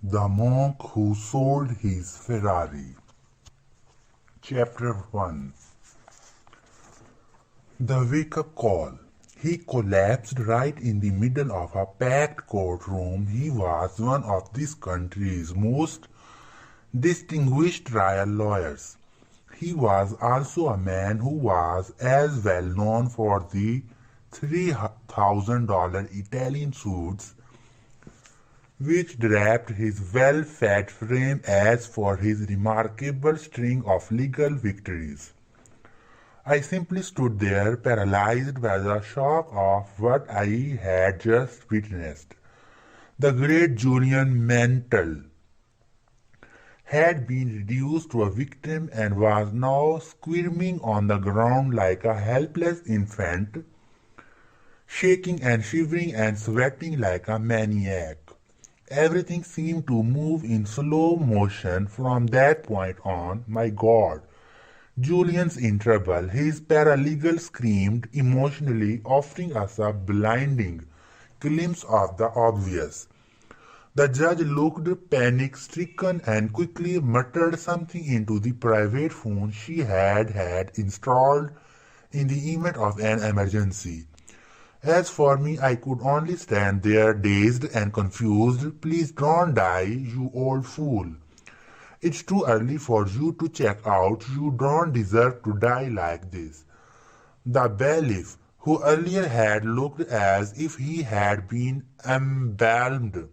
The Monk Who Sold His Ferrari. Chapter 1. The wake-up call. He collapsed right in the middle of a packed courtroom. He was one of this country's most distinguished trial lawyers. He was also a man who was as well known for the $3,000 Italian suits which draped his well-fed frame as for his remarkable string of legal victories. I simply stood there, paralyzed by the shock of what I had just witnessed. The great Julian Mantle had been reduced to a victim and was now squirming on the ground like a helpless infant, shaking and shivering and sweating like a maniac. Everything seemed to move in slow motion from that point on. My God! Julian's in trouble. His paralegal screamed emotionally, offering us a blinding glimpse of the obvious. The judge looked panic-stricken and quickly muttered something into the private phone she had installed in the event of an emergency. As for me, I could only stand there dazed and confused. Please don't die, you old fool. It's too early for you to check out. You don't deserve to die like this. The bailiff, who earlier had looked as if he had been embalmed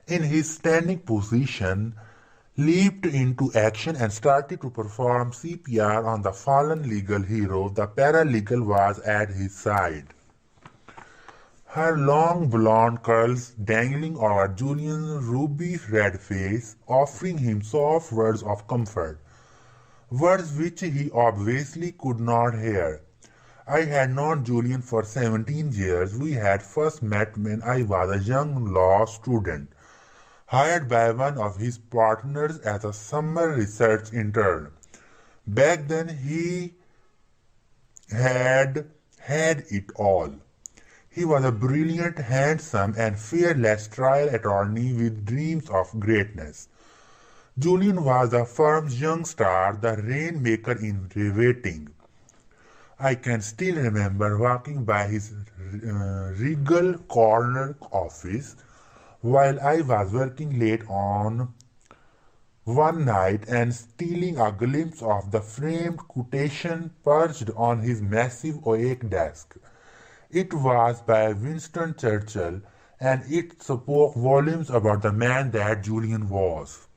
in his standing position, leaped into action and started to perform CPR on the fallen legal hero. The paralegal was at his side, her long blonde curls dangling over Julian's ruby-red face, offering him soft words of comfort, words which he obviously could not hear. I had known Julian for 17 years. We had first met when I was a young law student, hired by one of his partners as a summer research intern. Back then he had it all. He was a brilliant, handsome, and fearless trial attorney with dreams of greatness. Julian was the firm's young star, the rainmaker in waiting. I can still remember walking by his regal corner office while I was working late on one night and stealing a glimpse of the framed quotation perched on his massive oak desk. It was by Winston Churchill, and it spoke volumes about the man that Julian was.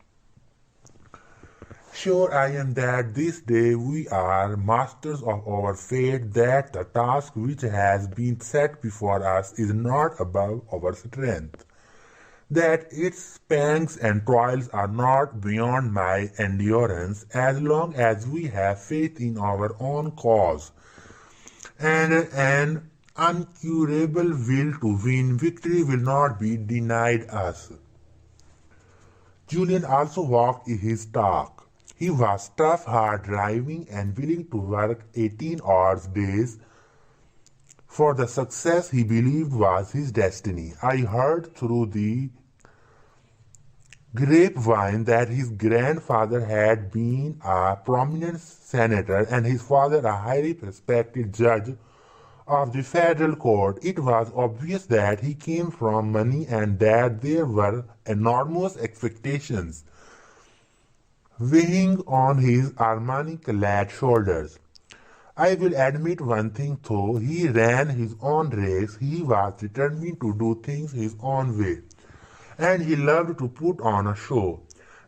Sure I am that this day we are masters of our fate, that the task which has been set before us is not above our strength, that its pangs and trials are not beyond my endurance, as long as we have faith in our own cause and an uncurable will to win. Victory will not be denied us. Julian also walked his talk. He was tough, hard driving, and willing to work 18-hour days for the success he believed was his destiny. I heard through the grapevine that his grandfather had been a prominent senator and his father a highly respected judge of the federal court. It was obvious that he came from money and that there were enormous expectations weighing on his Armani-clad shoulders. I will admit one thing though, he ran his own race. He was determined to do things his own way, and he loved to put on a show.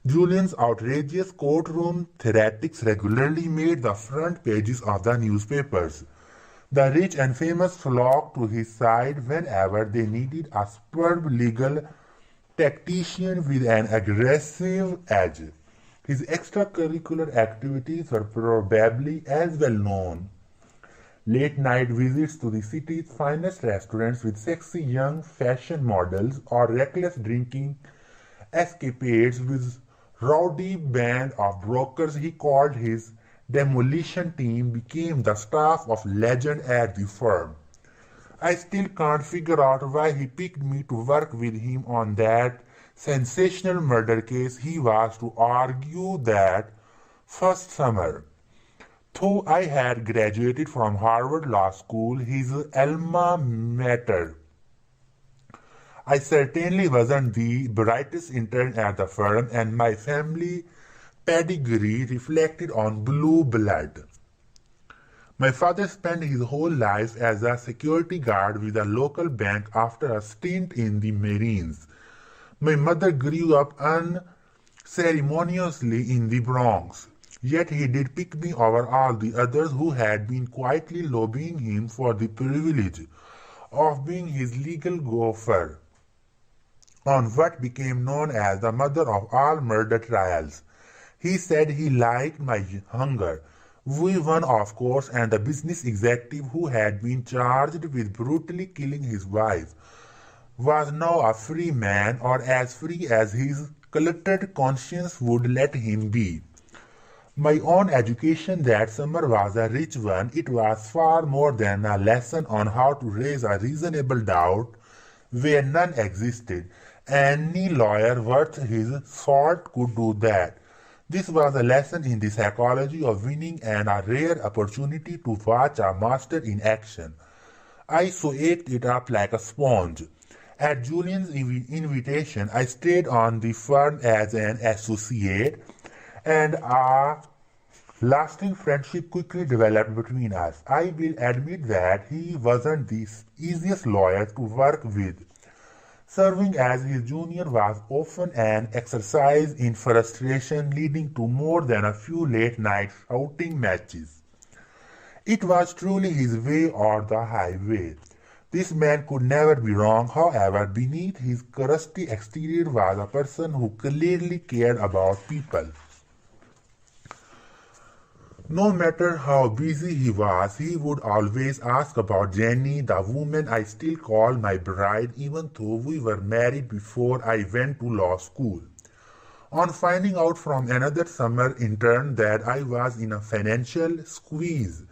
Julian's outrageous courtroom theatrics regularly made the front pages of the newspapers. The rich and famous flocked to his side whenever they needed a superb legal tactician with an aggressive edge. His extracurricular activities were probably as well known. Late-night visits to the city's finest restaurants with sexy young fashion models, or reckless drinking escapades with rowdy band of brokers he called his demolition team, became the staff of legend at the firm. I still can't figure out why he picked me to work with him on that sensational murder case he was to argue that first summer. Though I had graduated from Harvard Law School, his alma mater, I certainly wasn't the brightest intern at the firm, and my family pedigree reflected on blue blood. My father spent his whole life as a security guard with a local bank after a stint in the Marines. My mother grew up unceremoniously in the Bronx, yet he did pick me over all the others who had been quietly lobbying him for the privilege of being his legal gopher on what became known as the mother of all murder trials. He said he liked my hunger. We won, of course, and the business executive who had been charged with brutally killing his wife was now a free man, or as free as his cluttered conscience would let him be. My own education that summer was a rich one. It was far more than a lesson on how to raise a reasonable doubt where none existed. Any lawyer worth his salt could do that. This was a lesson in the psychology of winning and a rare opportunity to watch a master in action. I soaked it up like a sponge. At Julian's invitation, I stayed on the firm as an associate, and a lasting friendship quickly developed between us. I will admit that he wasn't the easiest lawyer to work with. Serving as his junior was often an exercise in frustration, leading to more than a few late-night shouting matches. It was truly his way or the highway. This man could never be wrong. However, beneath his crusty exterior was a person who clearly cared about people. No matter how busy he was, he would always ask about Jenny, the woman I still call my bride, even though we were married before I went to law school. On finding out from another summer intern that I was in a financial squeeze,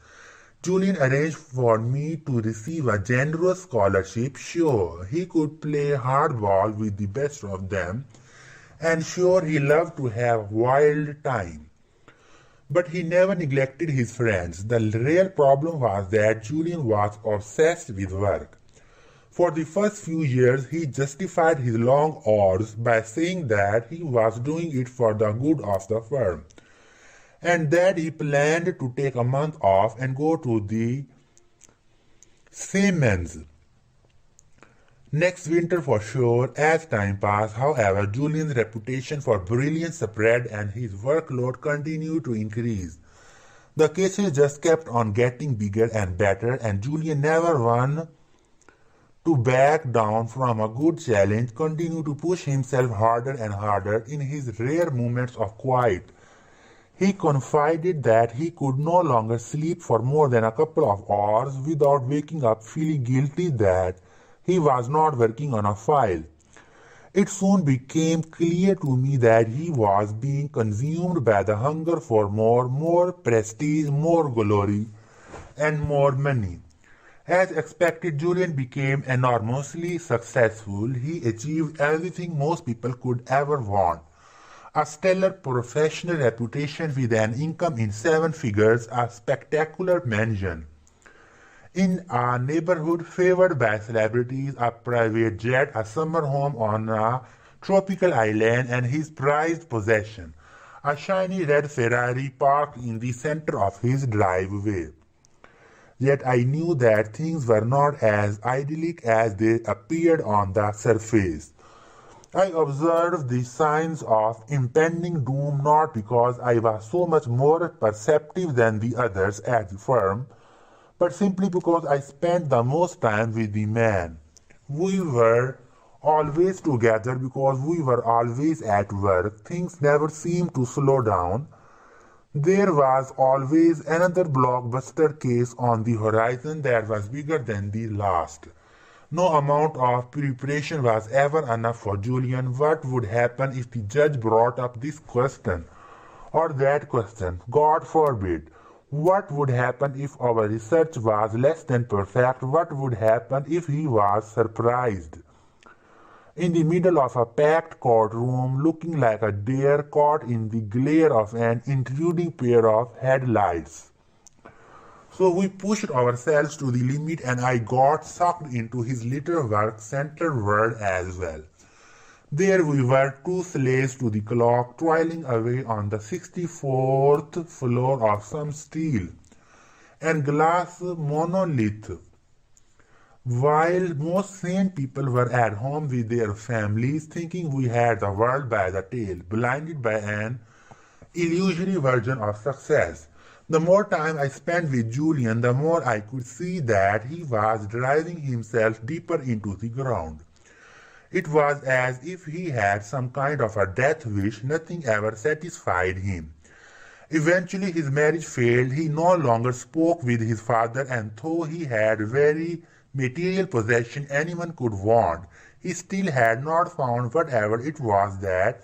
Julian arranged for me to receive a generous scholarship. Sure, he could play hardball with the best of them, and sure, he loved to have wild time. But he never neglected his friends. The real problem was that Julian was obsessed with work. For the first few years, he justified his long hours by saying that he was doing it for the good of the firm, and that he planned to take a month off and go to the Siemens next winter for sure. As time passed, however, Julian's reputation for brilliance spread and his workload continued to increase. The cases just kept on getting bigger and better, and Julian never won to back down from a good challenge, continued to push himself harder and harder. In his rare moments of quiet, he confided that he could no longer sleep for more than a couple of hours without waking up feeling guilty that he was not working on a file. It soon became clear to me that he was being consumed by the hunger for more prestige, more glory, and more money. As expected, Julian became enormously successful. He achieved everything most people could ever want: a stellar professional reputation with an income in 7 figures, a spectacular mansion in a neighborhood favored by celebrities, a private jet, a summer home on a tropical island, and his prized possession, a shiny red Ferrari parked in the center of his driveway. Yet I knew that things were not as idyllic as they appeared on the surface. I observed the signs of impending doom not because I was so much more perceptive than the others at the firm, but simply because I spent the most time with the man. We were always together because we were always at work. Things never seemed to slow down. There was always another blockbuster case on the horizon that was bigger than the last. No amount of preparation was ever enough for Julian. What would happen if the judge brought up this question or that question? God forbid. What would happen if our research was less than perfect? What would happen if he was surprised? in the middle of a packed courtroom, looking like a deer caught in the glare of an intruding pair of headlights. So we pushed ourselves to the limit, and I got sucked into his little work-centered world as well. There we were, two slaves to the clock, toiling away on the 64th floor of some steel and glass monolith. While most sane people were at home with their families, thinking we had the world by the tail, blinded by an illusory version of success. The more time I spent with Julian, the more I could see that he was driving himself deeper into the ground. It was as if he had some kind of a death wish. Nothing ever satisfied him. Eventually his marriage failed. He no longer spoke with his father, and though he had very material possession anyone could want, he still had not found whatever it was that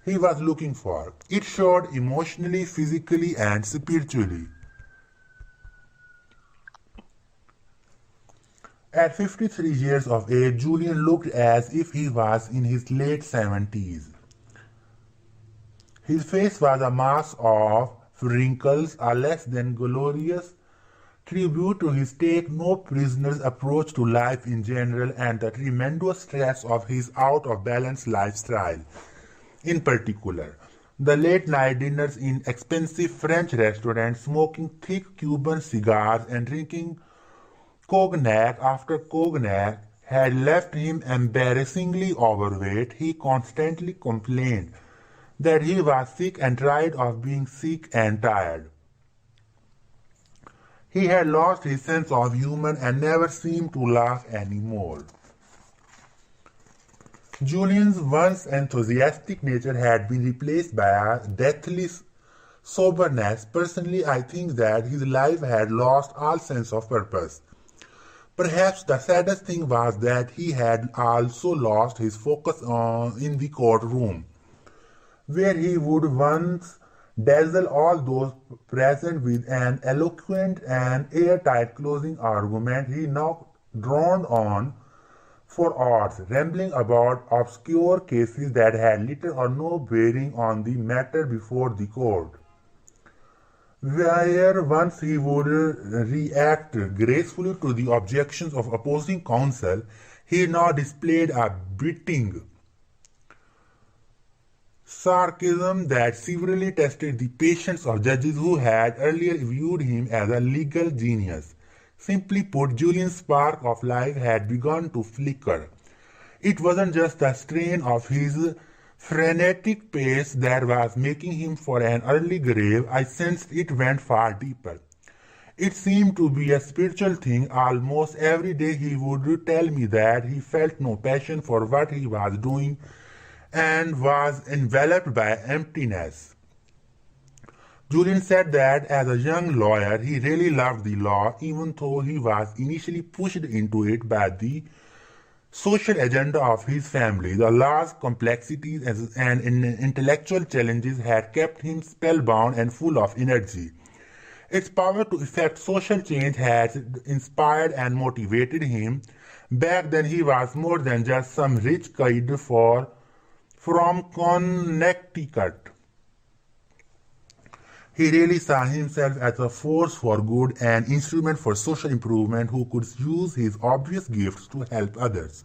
he was looking for. It showed emotionally, physically, and spiritually. At 53 years of age, Julian looked as if he was in his late 70s. His face was a mass of wrinkles, a less than glorious tribute to his take no prisoners approach to life in general, and the tremendous stress of his out of balance lifestyle in particular. The late night dinners in expensive French restaurants, smoking thick Cuban cigars and drinking cognac after cognac had left him embarrassingly overweight. He constantly complained that he was sick and tired of being sick and tired. He had lost his sense of humor and never seemed to laugh anymore. Julian's once enthusiastic nature had been replaced by a deathly soberness. Personally, I think that his life had lost all sense of purpose. Perhaps the saddest thing was that he had also lost his focus in the courtroom, where he would once dazzle all those present with an eloquent and airtight closing argument. He now droned on for hours, rambling about obscure cases that had little or no bearing on the matter before the court. Where once he would react gracefully to the objections of opposing counsel, he now displayed a biting sarcasm that severely tested the patience of judges who had earlier viewed him as a legal genius. Simply put, Julian's spark of life had begun to flicker. It wasn't just the strain of his frenetic pace that was making him for an early grave. I sensed it went far deeper. It seemed to be a spiritual thing. Almost every day he would tell me that he felt no passion for what he was doing and was enveloped by emptiness. Julian said that as a young lawyer, he really loved the law, even though he was initially pushed into it by the social agenda of his family. The law's complexities and intellectual challenges had kept him spellbound and full of energy. Its power to effect social change had inspired and motivated him. Back then he was more than just some rich kid from Connecticut. He really saw himself as a force for good, an instrument for social improvement who could use his obvious gifts to help others.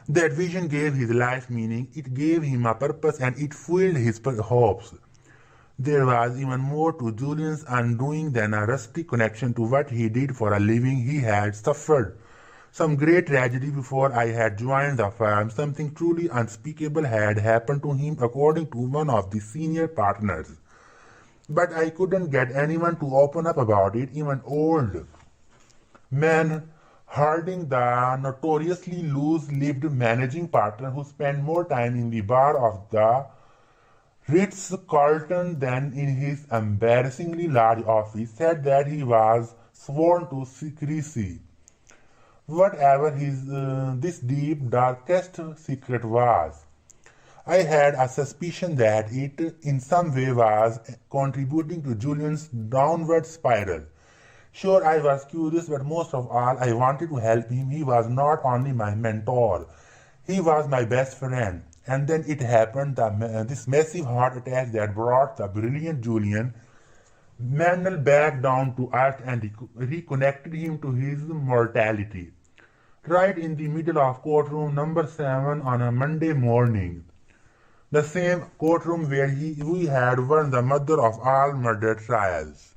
That vision gave his life meaning, it gave him a purpose, and it fueled his hopes. There was even more to Julian's undoing than a rusty connection to what he did for a living. He had suffered some great tragedy before I had joined the firm. Something truly unspeakable had happened to him, according to one of the senior partners. But I couldn't get anyone to open up about it, even old men Harding, the notoriously loose-lipped managing partner who spent more time in the bar of the Ritz-Carlton than in his embarrassingly large office, said that he was sworn to secrecy. Whatever this deep, darkest secret was, I had a suspicion that it in some way was contributing to Julian's downward spiral. Sure, I was curious, but most of all, I wanted to help him. He was not only my mentor, He was my best friend. And then it happened, this massive heart attack that brought the brilliant Julian Manuel back down to earth and reconnected him to his mortality. Right in the middle of courtroom number 7 on a Monday morning. The same courtroom where we had won the mother of all murder trials.